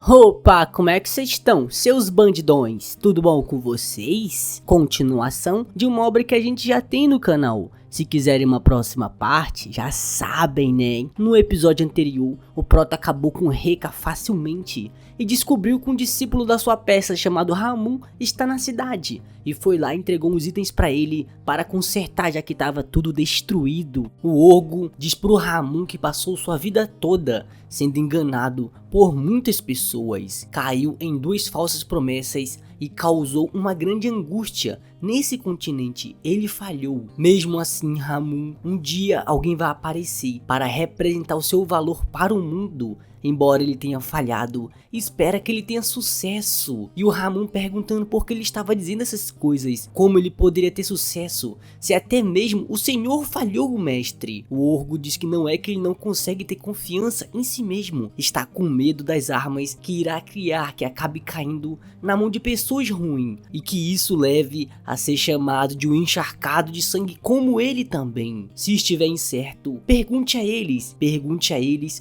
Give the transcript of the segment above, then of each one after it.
Opa, como é que vocês estão, seus bandidões? Tudo bom com vocês? Continuação de uma obra que a gente já tem no canal. Se quiserem uma próxima parte, já sabem, né? No episódio anterior, o Prota acabou com Reca facilmente e descobriu que um discípulo da sua peça chamado Ramon está na cidade. E foi lá e entregou uns itens pra ele para consertar, já que estava tudo destruído. O Orgo diz pro Ramon que passou sua vida toda sendo enganado por muitas pessoas, caiu em duas falsas promessas e causou uma grande angústia nesse continente. Ele falhou. Mesmo assim, Ramon, um dia alguém vai aparecer para representar o seu valor para o mundo. Embora ele tenha falhado, espera que ele tenha sucesso. E o Ramon perguntando por que ele estava dizendo essas coisas, como ele poderia ter sucesso, se até mesmo o Senhor falhou o mestre. O Orgo diz que não é que ele não consegue ter confiança em si mesmo, está com medo das armas que irá criar, que acabe caindo na mão de pessoas ruins, e que isso leve a ser chamado de um encharcado de sangue como ele também. Se estiver incerto, pergunte a eles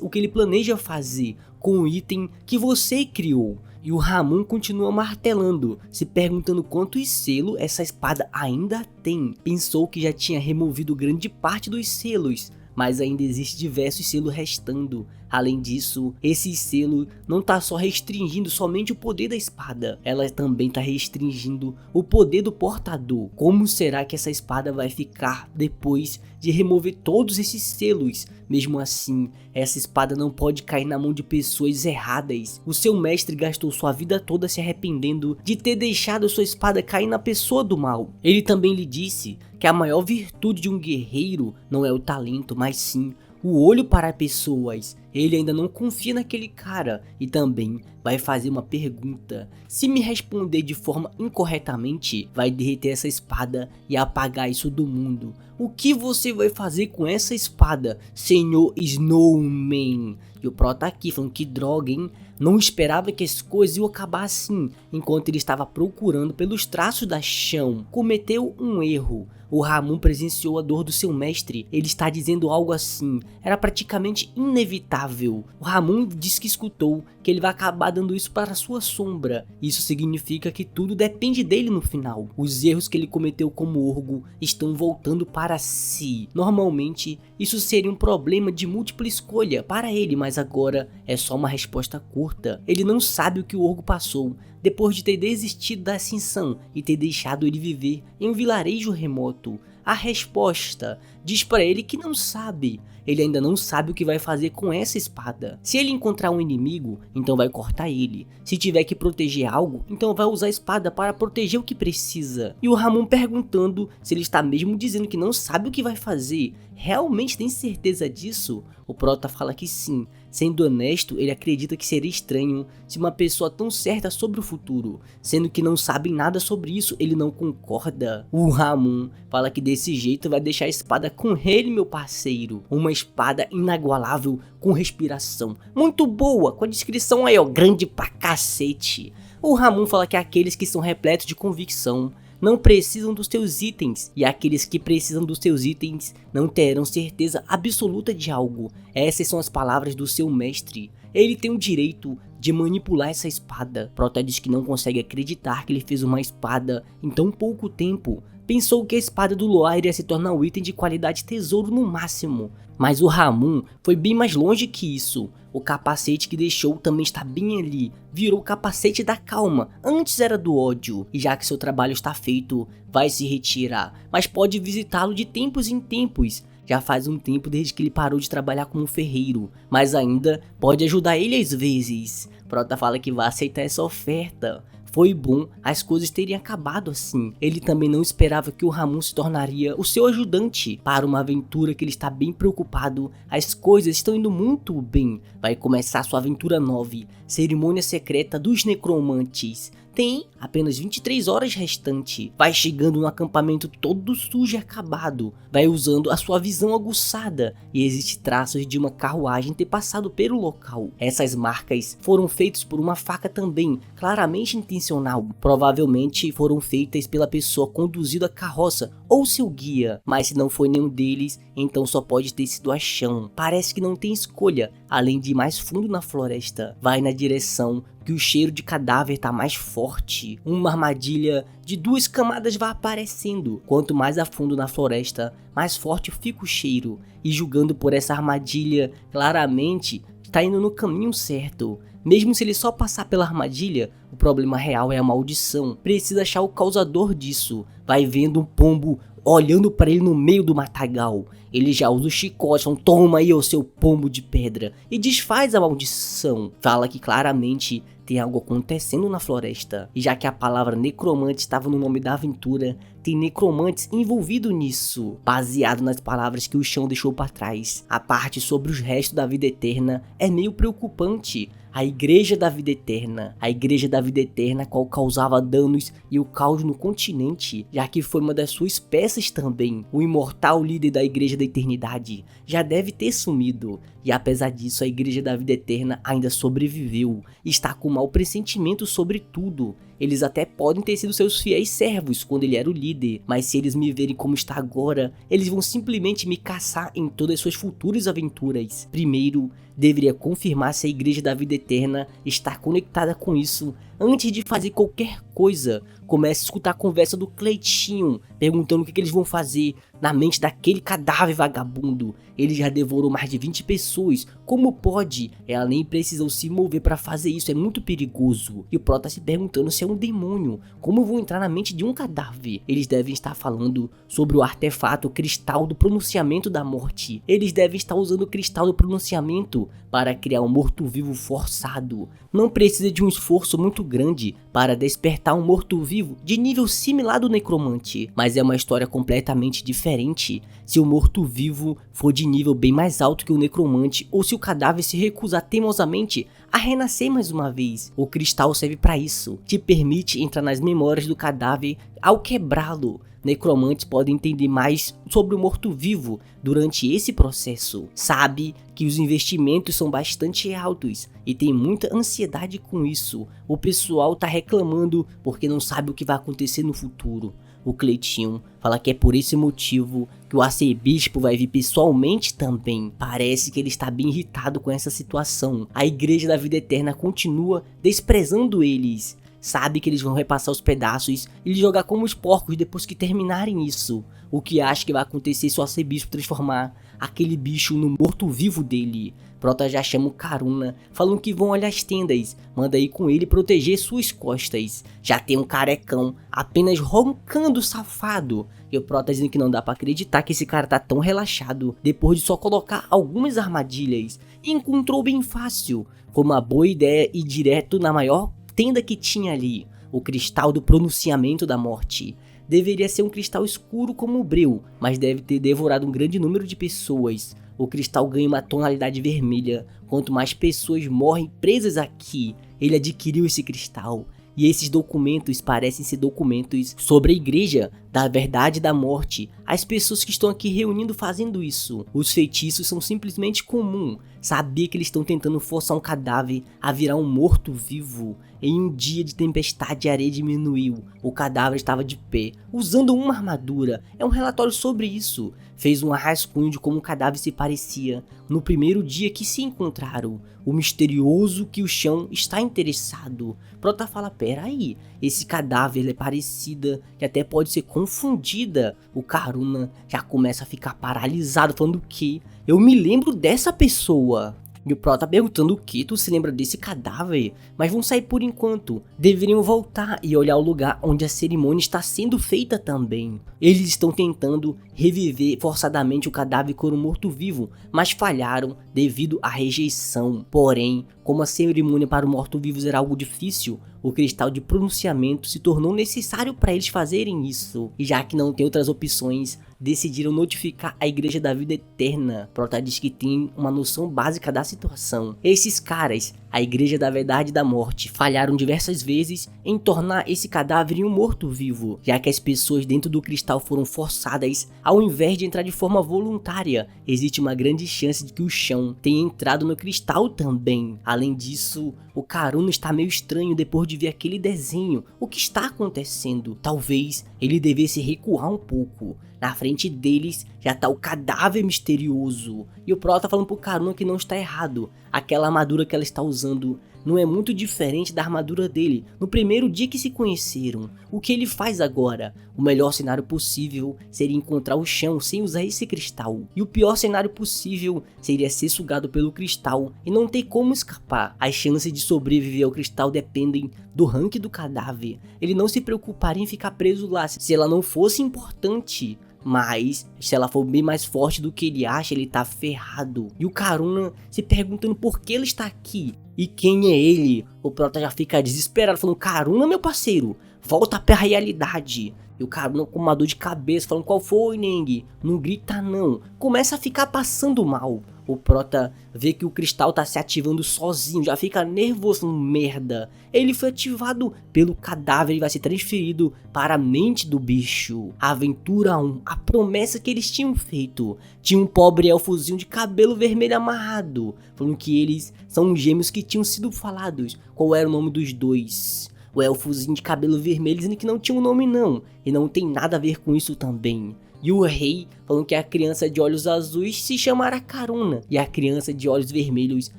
o que ele planeja fazer com o item que você criou. E o Ramon continua martelando, se perguntando quantos selos essa espada ainda tem. Pensou que já tinha removido grande parte dos selos, mas ainda existe diversos selos restando. Além disso, esse selo não está só restringindo somente o poder da espada, ela também está restringindo o poder do portador. Como será que essa espada vai ficar depois de remover todos esses selos? Mesmo assim, essa espada não pode cair na mão de pessoas erradas. O seu mestre gastou sua vida toda se arrependendo de ter deixado sua espada cair na pessoa do mal. Ele também lhe disse que a maior virtude de um guerreiro não é o talento, mas sim o olho para pessoas. Ele ainda não confia naquele cara e também vai fazer uma pergunta. Se me responder de forma incorretamente, vai derreter essa espada e apagar isso do mundo. O que você vai fazer com essa espada, Senhor Snowman? E o Prota aqui falando que droga, hein? Não esperava que as coisas iam acabar assim. Enquanto ele estava procurando pelos traços da chão, cometeu um erro. O Ramon presenciou a dor do seu mestre. Ele está dizendo algo assim, era praticamente inevitável. O Ramon disse que escutou que ele vai acabar dando isso para a sua sombra. Isso significa que tudo depende dele no final. Os erros que ele cometeu como Orgo estão voltando para si. Normalmente isso seria um problema de múltipla escolha para ele, mas agora é só uma resposta curta. Ele não sabe o que o Orgo passou depois de ter desistido da ascensão e ter deixado ele viver em um vilarejo remoto. A resposta diz para ele que não sabe. Ele ainda não sabe o que vai fazer com essa espada. Se ele encontrar um inimigo, então vai cortar ele. Se tiver que proteger algo, então vai usar a espada para proteger o que precisa. E o Ramon perguntando se ele está mesmo dizendo que não sabe o que vai fazer. Realmente tem certeza disso? O Prota fala que sim. Sendo honesto, ele acredita que seria estranho se uma pessoa tão certa sobre o futuro, sendo que não sabe nada sobre isso, ele não concorda. O Ramon fala que desse jeito vai deixar a espada com ele, meu parceiro. Uma espada inagualável com respiração muito boa, com a descrição aí ó, grande pra cacete. O Ramon fala que aqueles que são repletos de convicção não precisam dos teus itens, e aqueles que precisam dos teus itens não terão certeza absoluta de algo. Essas são as palavras do seu mestre. Ele tem o direito de manipular essa espada. Prota diz que não consegue acreditar que ele fez uma espada em tão pouco tempo. Pensou que a espada do Loar iria se tornar um item de qualidade tesouro no máximo. Mas o Ramon foi bem mais longe que isso. O capacete que deixou também está bem ali. Virou o capacete da calma. Antes era do ódio. E já que seu trabalho está feito, vai se retirar. Mas pode visitá-lo de tempos em tempos. Já faz um tempo desde que ele parou de trabalhar como ferreiro. Mas ainda pode ajudar ele às vezes. Prota fala que vai aceitar essa oferta. Foi bom as coisas terem acabado assim. Ele também não esperava que o Ramon se tornaria o seu ajudante para uma aventura que ele está bem preocupado. As coisas estão indo muito bem. Vai começar sua aventura 9, Cerimônia Secreta dos Necromantes. Tem apenas 23 horas restante. Vai chegando no acampamento todo sujo e acabado. Vai usando a sua visão aguçada. E existe traços de uma carruagem ter passado pelo local. Essas marcas foram feitas por uma faca também, claramente intencional. Provavelmente foram feitas pela pessoa conduzindo a carroça ou seu guia. Mas se não foi nenhum deles, então só pode ter sido a chão. Parece que não tem escolha, além de ir mais fundo na floresta. Vai na direção que o cheiro de cadáver tá mais forte. Uma armadilha de 2 camadas vai aparecendo. Quanto mais a fundo na floresta, mais forte fica o cheiro. E julgando por essa armadilha, claramente tá indo no caminho certo. Mesmo se ele só passar pela armadilha, o problema real é a maldição. Precisa achar o causador disso. Vai vendo um pombo olhando para ele no meio do matagal. Ele já usa o chicote, fala, toma aí o seu pombo de pedra, e desfaz a maldição. Fala que claramente tem algo acontecendo na floresta. E já que a palavra necromante estava no nome da aventura, tem necromantes envolvidos nisso, baseado nas palavras que o chão deixou para trás. A parte sobre os restos da vida eterna é meio preocupante. A Igreja da Vida Eterna. A Igreja da Vida Eterna, qual causava danos e o caos no continente, já que foi uma das suas peças também. O imortal líder da Igreja da Eternidade já deve ter sumido. E apesar disso, a Igreja da Vida Eterna ainda sobreviveu. Está com mau pressentimento sobre tudo. Eles até podem ter sido seus fiéis servos quando ele era o líder, mas se eles me verem como está agora, eles vão simplesmente me caçar em todas as suas futuras aventuras. Primeiro, deveria confirmar se a Igreja da Vida Eterna está conectada com isso antes de fazer qualquer coisa. Comece a escutar a conversa do Cleitinho, perguntando o que eles vão fazer na mente daquele cadáver vagabundo. Ele já devorou mais de 20 pessoas, como pode? Ela nem precisou se mover para fazer isso, é muito perigoso. E o Pro tá se perguntando se é um demônio, como eu vou entrar na mente de um cadáver? Eles devem estar falando sobre o artefato cristal do pronunciamento da morte. Eles devem estar usando o cristal do pronunciamento para criar um morto-vivo forçado. Não precisa de um esforço muito grande para despertar um morto-vivo de nível similar do necromante, mas é uma história completamente diferente se o morto-vivo for de nível bem mais alto que o necromante ou se o cadáver se recusar teimosamente a renascer mais uma vez. O cristal serve para isso, te permite entrar nas memórias do cadáver ao quebrá-lo. Necromantes podem entender mais sobre o morto-vivo durante esse processo. Sabe que os investimentos são bastante altos e tem muita ansiedade com isso. O pessoal tá reclamando porque não sabe o que vai acontecer no futuro. O Cleitinho fala que é por esse motivo que o arcebispo vai vir pessoalmente também. Parece que ele está bem irritado com essa situação. A Igreja da Vida Eterna continua desprezando eles. Sabe que eles vão repassar os pedaços e lhe jogar como os porcos depois que terminarem isso. O que acha que vai acontecer se o arcebispo transformar aquele bicho no morto-vivo dele? Prota já chama o Karuna, falando que vão olhar as tendas, manda ir com ele proteger suas costas. Já tem um carecão apenas roncando safado. E o Prota dizendo que não dá pra acreditar que esse cara tá tão relaxado depois de só colocar algumas armadilhas. E encontrou bem fácil. Foi uma boa ideia ir direto na maior tenda que tinha ali, o cristal do pronunciamento da morte. Deveria ser um cristal escuro como o breu, mas deve ter devorado um grande número de pessoas. O cristal ganha uma tonalidade vermelha, quanto mais pessoas morrem presas aqui. Ele adquiriu esse cristal. E esses documentos parecem ser documentos sobre a Igreja da Verdade da Morte. As pessoas que estão aqui reunindo fazendo isso. Os feitiços são simplesmente comum. Sabia que eles estão tentando forçar um cadáver a virar um morto-vivo. Em um dia de tempestade, a areia diminuiu. O cadáver estava de pé, usando uma armadura. É um relatório sobre isso. Fez um rascunho de como o cadáver se parecia no primeiro dia que se encontraram. O misterioso que o chão está interessado. Prota fala, peraí, esse cadáver é parecida, que até pode ser confundida. O Karuna já começa a ficar paralisado, falando que eu me lembro dessa pessoa. E o Pro tá perguntando o que tu se lembra desse cadáver, mas vão sair por enquanto. Deveriam voltar e olhar o lugar onde a cerimônia está sendo feita também. Eles estão tentando reviver forçadamente o cadáver com um morto-vivo, mas falharam devido à rejeição. Porém, como a cerimônia para o morto-vivo era algo difícil, o cristal de pronunciamento se tornou necessário para eles fazerem isso. E já que não tem outras opções, decidiram notificar a Igreja da Vida Eterna. Prota diz que tem uma noção básica da situação. Esses caras, a Igreja da Verdade e da Morte, falharam diversas vezes em tornar esse cadáver em um morto-vivo, já que as pessoas dentro do cristal foram forçadas ao invés de entrar de forma voluntária. Existe uma grande chance de que o chão tenha entrado no cristal também. Além disso, o Karuna está meio estranho depois de ver aquele desenho. O que está acontecendo? Talvez ele devesse recuar um pouco. Na frente deles já tá o cadáver misterioso. E o Pro tá falando pro Karuna que não está errado. Aquela armadura que ela está usando não é muito diferente da armadura dele no primeiro dia que se conheceram. O que ele faz agora? O melhor cenário possível seria encontrar o chão sem usar esse cristal. E o pior cenário possível seria ser sugado pelo cristal e não ter como escapar. As chances de sobreviver ao cristal dependem do rank do cadáver. Ele não se preocuparia em ficar preso lá se ela não fosse importante. Mas, se ela for bem mais forte do que ele acha, ele tá ferrado. E o Karuna se perguntando por que ele está aqui e quem é ele. O Prota já fica desesperado, falando: Karuna, meu parceiro, volta pra realidade. E o Karuna com uma dor de cabeça, falando: qual foi, Neng? Não grita não. Começa a ficar passando mal. O Prota vê que o cristal tá se ativando sozinho, já fica nervoso, falando: merda. Ele foi ativado pelo cadáver e vai ser transferido para a mente do bicho. Aventura 1, a promessa que eles tinham feito. Tinha um pobre elfozinho de cabelo vermelho amarrado, falando que eles são gêmeos que tinham sido falados. Qual era o nome dos dois? O elfozinho de cabelo vermelho dizendo que não tinha um nome não, e não tem nada a ver com isso também. E o rei falando que a criança de olhos azuis se chamará Karuna e a criança de olhos vermelhos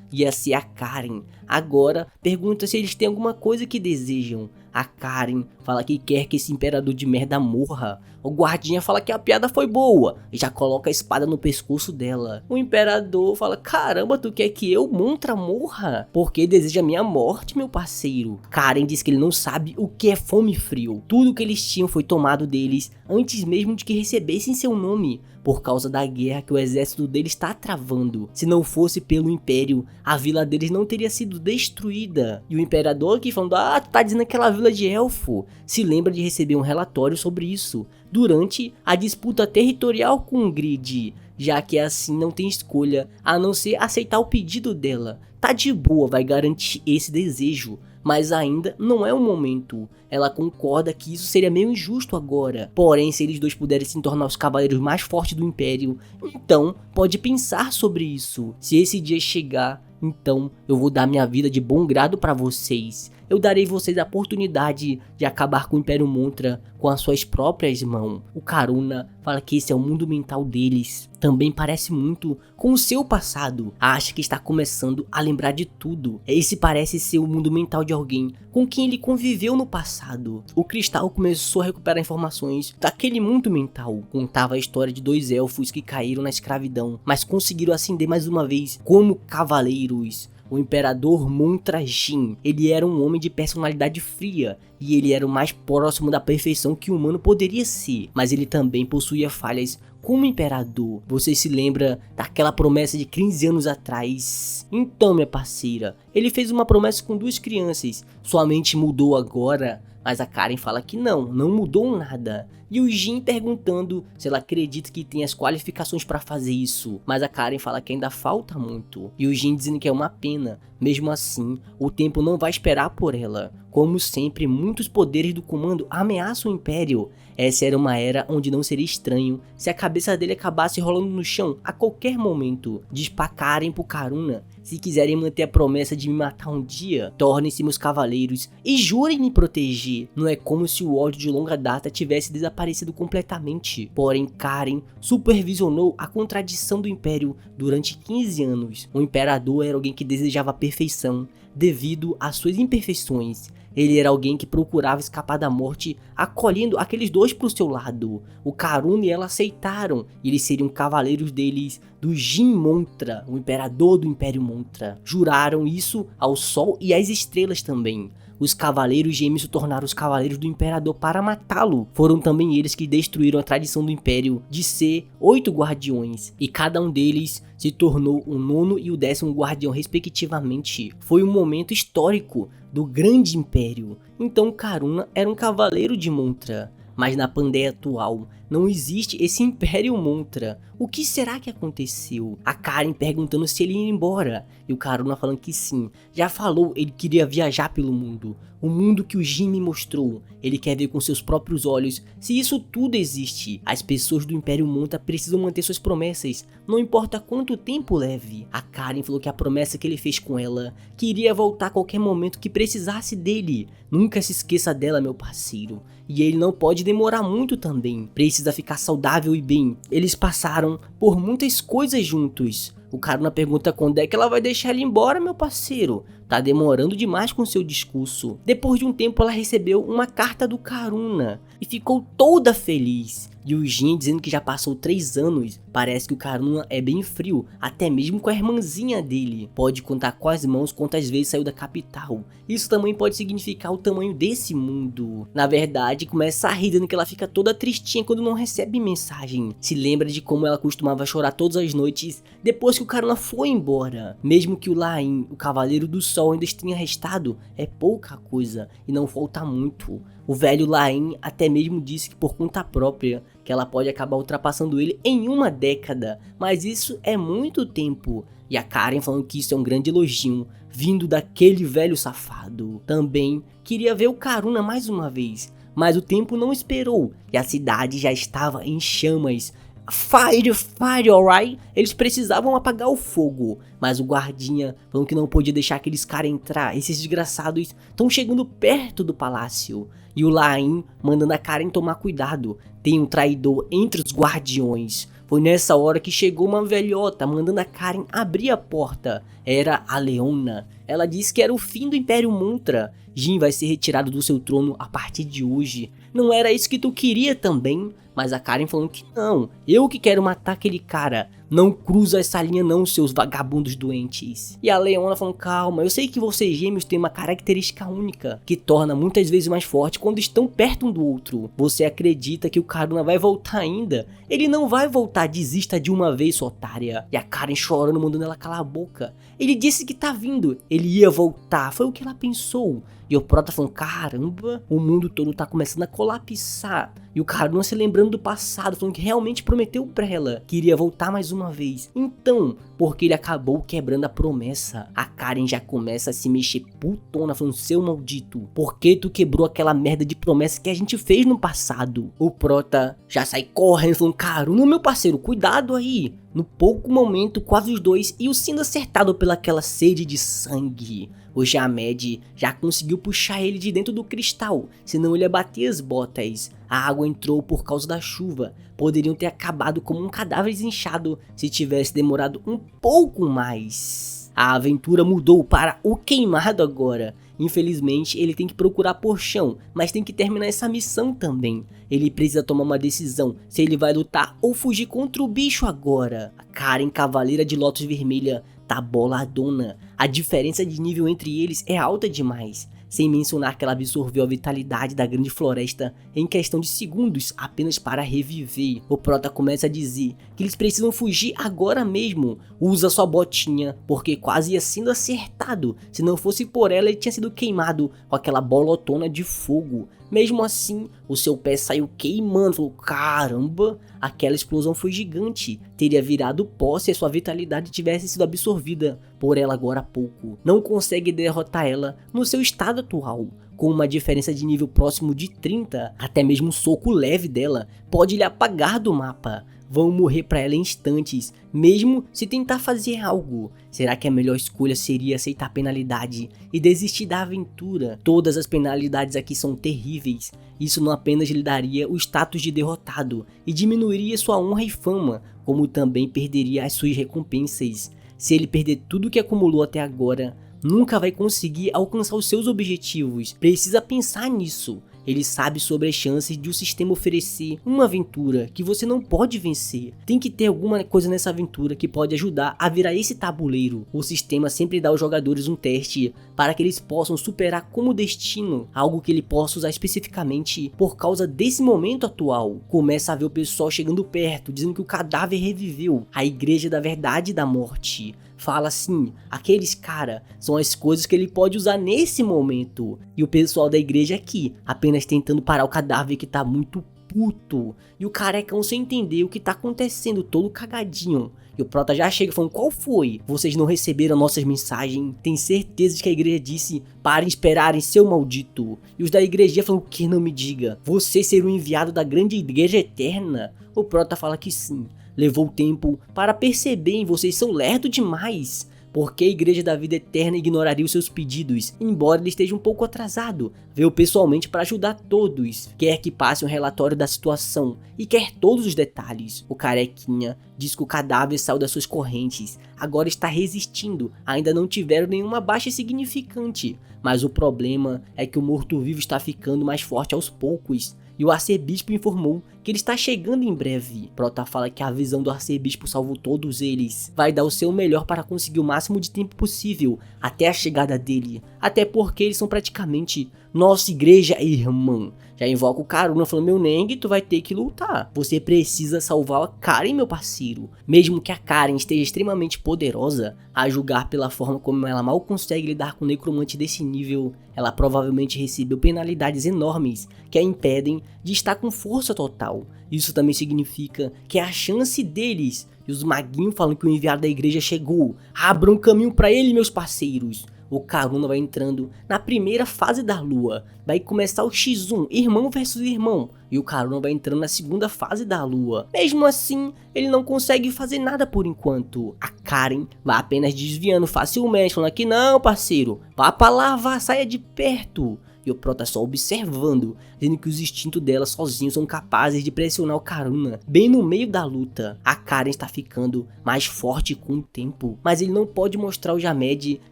ia ser a Karen. Agora pergunta se eles têm alguma coisa que desejam. A Karen fala que quer que esse imperador de merda morra. O guardinha fala que a piada foi boa e já coloca a espada no pescoço dela. O imperador fala: caramba, tu quer que eu, Montra, morra? Porque deseja minha morte, meu parceiro. Karen diz que ele não sabe o que é fome e frio. Tudo que eles tinham foi tomado deles antes mesmo de que recebessem seu nome, por causa da guerra que o exército deles está travando. Se não fosse pelo império, a vila deles não teria sido destruída. E o imperador aqui falando: ah, tu tá dizendo aquela vila de elfo. Se lembra de receber um relatório sobre isso durante a disputa territorial com o Grid, já que assim não tem escolha a não ser aceitar o pedido dela. Tá de boa, vai garantir esse desejo, mas ainda não é o momento. Ela concorda que isso seria meio injusto agora, porém se eles dois puderem se tornar os cavaleiros mais fortes do Império, então pode pensar sobre isso. Se esse dia chegar, então eu vou dar minha vida de bom grado para vocês. Eu darei vocês a oportunidade de acabar com o Império Montra com as suas próprias mãos. O Karuna fala que esse é o mundo mental deles. Também parece muito com o seu passado. Acha que está começando a lembrar de tudo. Esse parece ser o mundo mental de alguém com quem ele conviveu no passado. O cristal começou a recuperar informações daquele mundo mental. Contava a história de dois elfos que caíram na escravidão, mas conseguiram ascender mais uma vez como cavaleiros. O imperador Montra Jin, ele era um homem de personalidade fria e ele era o mais próximo da perfeição que o humano poderia ser, mas ele também possuía falhas como imperador. Você se lembra daquela promessa de 15 anos atrás? Então, minha parceira, ele fez uma promessa com duas crianças. Sua mente mudou agora? Mas a Karen fala que não mudou nada. E o Jin perguntando se ela acredita que tem as qualificações para fazer isso. Mas a Karen fala que ainda falta muito. E o Jin dizendo que é uma pena. Mesmo assim, o tempo não vai esperar por ela. Como sempre, muitos poderes do comando ameaçam o Império. Essa era uma era onde não seria estranho se a cabeça dele acabasse rolando no chão a qualquer momento. Diz pra Karen pro Karuna: se quiserem manter a promessa de me matar um dia, tornem-se meus cavaleiros e jurem me proteger. Não é como se o ódio de longa data tivesse desaparecido completamente. Porém, Karen supervisionou a contradição do Império durante 15 anos. O Imperador era alguém que desejava a perfeição devido às suas imperfeições. Ele era alguém que procurava escapar da morte, acolhendo aqueles dois pro seu lado. O Karuna e ela aceitaram, e eles seriam cavaleiros deles, do Jin Montra, o imperador do Império Montra. Juraram isso ao sol e às estrelas também. Os cavaleiros gêmeos se tornaram os cavaleiros do imperador para matá-lo. Foram também eles que destruíram a tradição do império de ser 8 guardiões, e cada um deles se tornou o 9º e o 10º guardião respectivamente. Foi um momento histórico do grande império. Então Karuna era um cavaleiro de Montra. Mas na Pandeia atual, não existe esse Império Montra. O que será que aconteceu? A Karen perguntando se ele ia embora, e o Karuna falando que sim. Já falou, ele queria viajar pelo mundo. O mundo que o Jin me mostrou. Ele quer ver com seus próprios olhos se isso tudo existe. As pessoas do Império Montra precisam manter suas promessas, não importa quanto tempo leve. A Karen falou que a promessa que ele fez com ela, que iria voltar a qualquer momento que precisasse dele. Nunca se esqueça dela, meu parceiro. E ele não pode demorar muito também. Precisa ficar saudável e bem. Eles passaram por muitas coisas juntos. O Karuna pergunta quando é que ela vai deixar ele embora, meu parceiro. tá demorando demais com seu discurso. Depois de um tempo ela recebeu uma carta do Karuna e ficou toda feliz. E o Jin dizendo que já passou 3 anos, parece que o Karuna é bem frio, até mesmo com a irmãzinha dele. Pode contar com as mãos quantas vezes saiu da capital. Isso também pode significar o tamanho desse mundo. Na verdade, começa a rir dizendo que ela fica toda tristinha quando não recebe mensagem. Se lembra de como ela costumava chorar todas as noites depois que o Karuna foi embora. Mesmo que o Lain, o Cavaleiro do Sol, ainda tenha restado, é pouca coisa e não falta muito. O velho Lain até mesmo disse que por conta própria que ela pode acabar ultrapassando ele em 1 década, mas isso é muito tempo. E a Karen falando que isso é um grande elogio, vindo daquele velho safado. Também queria ver o Karuna mais uma vez, mas o tempo não esperou e a cidade já estava em chamas. Fire, fire, alright? Eles precisavam apagar o fogo, mas o guardinha falou que não podia deixar aqueles caras entrar. Esses desgraçados estão chegando perto do palácio. E o Lain mandando a Karen tomar cuidado, tem um traidor entre os guardiões. Foi nessa hora que chegou uma velhota mandando a Karen abrir a porta. Era a Leona. Ela disse que era o fim do Império Mantra. Jin vai ser retirado do seu trono a partir de hoje. Não era isso que tu queria também? Mas a Karen falando que não, eu que quero matar aquele cara. Não cruza essa linha não, seus vagabundos doentes. E a Leona falando, calma, eu sei que vocês gêmeos têm uma característica única, que torna muitas vezes mais forte quando estão perto um do outro. Você acredita que o Karuna vai voltar ainda? Ele não vai voltar, desista de uma vez, sua otária. E a Karen chorando, mandando ela calar a boca. Ele disse que tá vindo, ele ia voltar, foi o que ela pensou. E o Prota falando, caramba, o mundo todo tá começando a colapsar. E o Karuna se lembrando do passado, falando que realmente prometeu pra ela que iria voltar mais uma vez. Então, porque ele acabou quebrando a promessa, a Karen já começa a se mexer putona, falando, seu maldito, por que tu quebrou aquela merda de promessa que a gente fez no passado? O Prota já sai correndo, falando, Karuna, meu parceiro, cuidado aí. No pouco momento, quase os dois iam sendo acertados pelaquela sede de sangue. O Jamed já conseguiu puxar ele de dentro do cristal, senão ele ia bater as botas. A água entrou por causa da chuva, poderiam ter acabado como um cadáver desinchado se tivesse demorado um pouco mais. A aventura mudou para o queimado agora. Infelizmente ele tem que procurar por chão, mas tem que terminar essa missão também. Ele precisa tomar uma decisão, se ele vai lutar ou fugir contra o bicho agora. A Karen, Cavaleira de Lótus Vermelha, tá boladona. A diferença de nível entre eles é alta demais. Sem mencionar que ela absorveu a vitalidade da grande floresta em questão de segundos apenas para reviver. O Prota começa a dizer que eles precisam fugir agora mesmo. Usa sua botinha, porque quase ia sendo acertado. Se não fosse por ela, ele tinha sido queimado com aquela bolotona de fogo. Mesmo assim, o seu pé saiu queimando. Falou, caramba, aquela explosão foi gigante. Teria virado pó se a sua vitalidade tivesse sido absorvida por ela agora há pouco. Não consegue derrotar ela no seu estado atual. Com uma diferença de nível próximo de 30, até mesmo um soco leve dela pode lhe apagar do mapa. Vão morrer pra ela em instantes, mesmo se tentar fazer algo. Será que a melhor escolha seria aceitar a penalidade e desistir da aventura? Todas as penalidades aqui são terríveis. Isso não apenas lhe daria o status de derrotado e diminuiria sua honra e fama, como também perderia as suas recompensas. Se ele perder tudo que acumulou até agora, nunca vai conseguir alcançar os seus objetivos. Precisa pensar nisso. Ele sabe sobre as chances de o sistema oferecer uma aventura que você não pode vencer. Tem que ter alguma coisa nessa aventura que pode ajudar a virar esse tabuleiro. O sistema sempre dá aos jogadores um teste para que eles possam superar como destino algo que ele possa usar especificamente por causa desse momento atual. Começa a ver o pessoal chegando perto, dizendo que o cadáver reviveu, a igreja da verdade e da morte. Fala assim, aqueles cara são as coisas que ele pode usar nesse momento. E o pessoal da igreja aqui, apenas tentando parar o cadáver que tá muito puto. E o carecão sem entender o que tá acontecendo, todo cagadinho. E o Prota já chega falando, qual foi? Vocês não receberam nossas mensagens? Tem certeza de que a igreja disse para esperarem, seu maldito? E os da igreja falam, o que não me diga? Você ser o enviado da grande igreja eterna? O Prota fala que sim. Levou tempo para perceberem, vocês são lerdo demais. Porque a Igreja da Vida Eterna ignoraria os seus pedidos, embora ele esteja um pouco atrasado. Veio pessoalmente para ajudar todos, quer que passe um relatório da situação e quer todos os detalhes. O carequinha diz que o cadáver saiu das suas correntes, agora está resistindo, ainda não tiveram nenhuma baixa significante. Mas o problema é que o morto-vivo está ficando mais forte aos poucos. E o arcebispo informou que ele está chegando em breve. Prota fala que a visão do arcebispo salvou todos eles. Vai dar o seu melhor para conseguir o máximo de tempo possível até a chegada dele. Até porque eles são praticamente nossa igreja irmã. Já invoca o Karuna falando, meu Neng, tu vai ter que lutar. Você precisa salvar a Karen, meu parceiro. Mesmo que a Karen esteja extremamente poderosa, a julgar pela forma como ela mal consegue lidar com um necromante desse nível, ela provavelmente recebeu penalidades enormes que a impedem de estar com força total. Isso também significa que a chance deles, e os maguinhos falam que o enviado da igreja chegou, abram caminho para ele, meus parceiros. O Karuna vai entrando na primeira fase da lua, vai começar o X1, irmão versus irmão, e o Karuna vai entrando na segunda fase da lua. Mesmo assim, ele não consegue fazer nada por enquanto. A Karen vai apenas desviando facilmente, falando que não, parceiro, vá pra lá, vá, saia de perto. E o Prota só observando, dizendo que os instintos dela sozinhos são capazes de pressionar o Karuna bem no meio da luta. A Karen está ficando mais forte com o tempo, mas ele não pode mostrar o Jamed,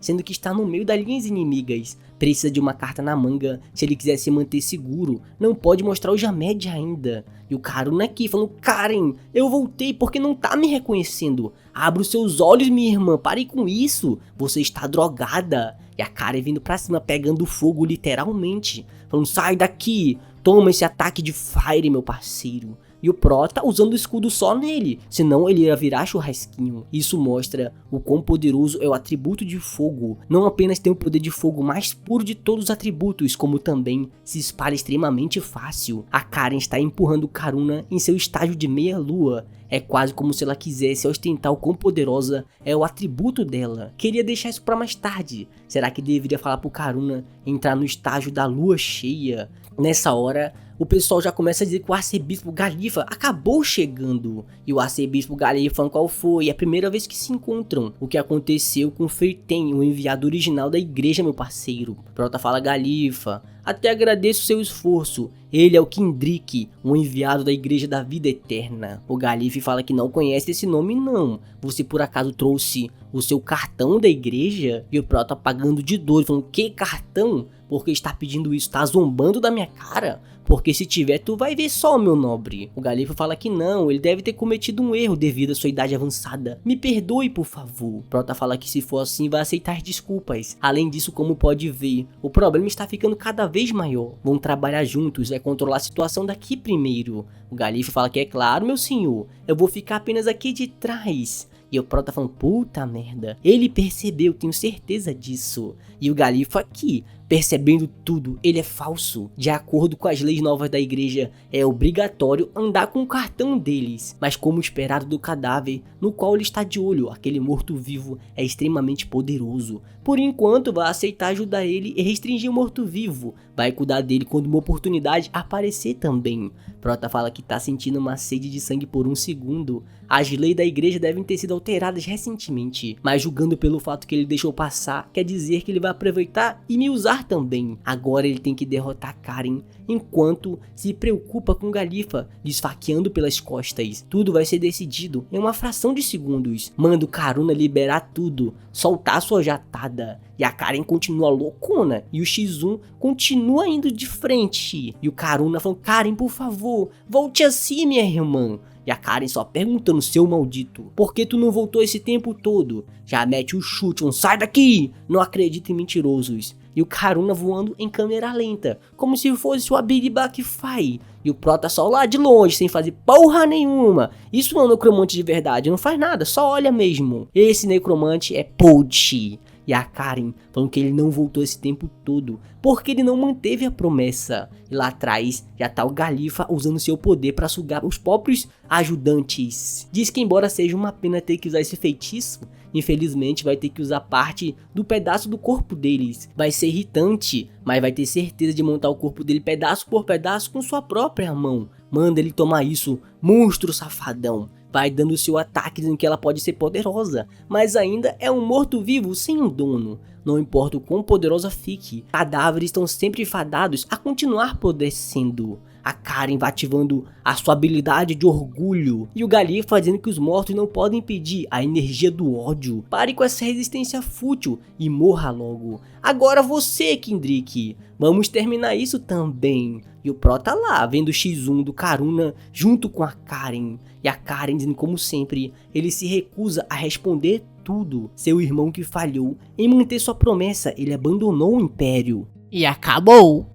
sendo que está no meio das linhas inimigas. Precisa de uma carta na manga se ele quiser se manter seguro, não pode mostrar o Jamed ainda. E o Karuna aqui falando, Karen, eu voltei porque não tá me reconhecendo. Abra os seus olhos, minha irmã, pare com isso, você está drogada. E a Karen vindo pra cima pegando fogo literalmente, falando, sai daqui, toma esse ataque de fire, meu parceiro. E o Prota usando o escudo só nele, senão ele ia virar churrasquinho. Isso mostra o quão poderoso é o atributo de fogo. Não apenas tem o poder de fogo mais puro de todos os atributos, como também se espalha extremamente fácil. A Karen está empurrando o Karuna em seu estágio de meia lua. É quase como se ela quisesse ostentar o quão poderosa é o atributo dela. Queria deixar isso pra mais tarde. Será que deveria falar pro Karuna entrar no estágio da lua cheia? Nessa hora, o pessoal já começa a dizer que o arcebispo Galifa acabou chegando. E o arcebispo Galifa, qual foi? É a primeira vez que se encontram. O que aconteceu com Feiten, o enviado original da igreja, meu parceiro. Prota fala, Galifa, até agradeço o seu esforço. Ele é o Kindrick, o enviado da Igreja da Vida Eterna. O Galife fala que não conhece esse nome não. Você por acaso trouxe o seu cartão da igreja? E o Prota pagando de doido, falando, que cartão? Porque está pedindo isso, tá zombando da minha cara? Porque se tiver, tu vai ver só, meu nobre. O Galifa fala que não, ele deve ter cometido um erro devido à sua idade avançada. Me perdoe, por favor. Prota fala que se for assim, vai aceitar desculpas. Além disso, como pode ver, o problema está ficando cada vez maior. Vão trabalhar juntos, vai controlar a situação daqui primeiro. O Galifa fala que é claro, meu senhor, eu vou ficar apenas aqui de trás. E o Prota falando, puta merda, ele percebeu, tenho certeza disso. E o Galifa aqui, percebendo tudo, ele é falso. De acordo com as leis novas da igreja, é obrigatório andar com o cartão deles. Mas como esperado do cadáver, no qual ele está de olho, aquele morto-vivo é extremamente poderoso. Por enquanto vai aceitar ajudar ele e restringir o morto-vivo. Vai cuidar dele quando uma oportunidade aparecer também. Prota fala que tá sentindo uma sede de sangue por um segundo. As leis da igreja devem ter sido alteradas recentemente, mas julgando pelo fato que ele deixou passar, quer dizer que ele vai aproveitar e me usar também. Agora ele tem que derrotar Karen, enquanto se preocupa com Galifa, esfaqueando pelas costas. Tudo vai ser decidido em uma fração de segundos. Manda o Karuna liberar tudo, soltar sua jatada. E a Karen continua loucona, e o X1 continua indo de frente. E o Karuna falando, Karen, por favor, volte assim, minha irmã. E a Karen só perguntando, seu maldito, por que tu não voltou esse tempo todo? Já mete o chute, sai daqui, não acredito em mentirosos. E o Karuna voando em câmera lenta, como se fosse o Abiribak-Fai. E o Prota só lá de longe, sem fazer porra nenhuma. Isso não é um necromante de verdade, não faz nada, só olha mesmo. Esse necromante é Pochi. E a Karen falando que ele não voltou esse tempo todo, porque ele não manteve a promessa. E lá atrás já tá o Galifa usando seu poder para sugar os próprios ajudantes. Diz que embora seja uma pena ter que usar esse feitiço, infelizmente vai ter que usar parte do pedaço do corpo deles. Vai ser irritante, mas vai ter certeza de montar o corpo dele pedaço por pedaço com sua própria mão. Manda ele tomar isso, monstro safadão. vai dando seu ataque dizendo que ela pode ser poderosa, mas ainda é um morto-vivo sem um dono. Não importa o quão poderosa fique, cadáveres estão sempre fadados a continuar apodrecendo. A Karen vai ativando a sua habilidade de orgulho e o Galia fazendo que os mortos não podem impedir a energia do ódio. Pare com essa resistência fútil e morra logo. Agora você, Kendrick, vamos terminar isso também. E o Pro tá lá, vendo o X1 do Karuna junto com a Karen. E a Karen dizendo como sempre, ele se recusa a responder tudo. Seu irmão que falhou em manter sua promessa, ele abandonou o Império. E acabou.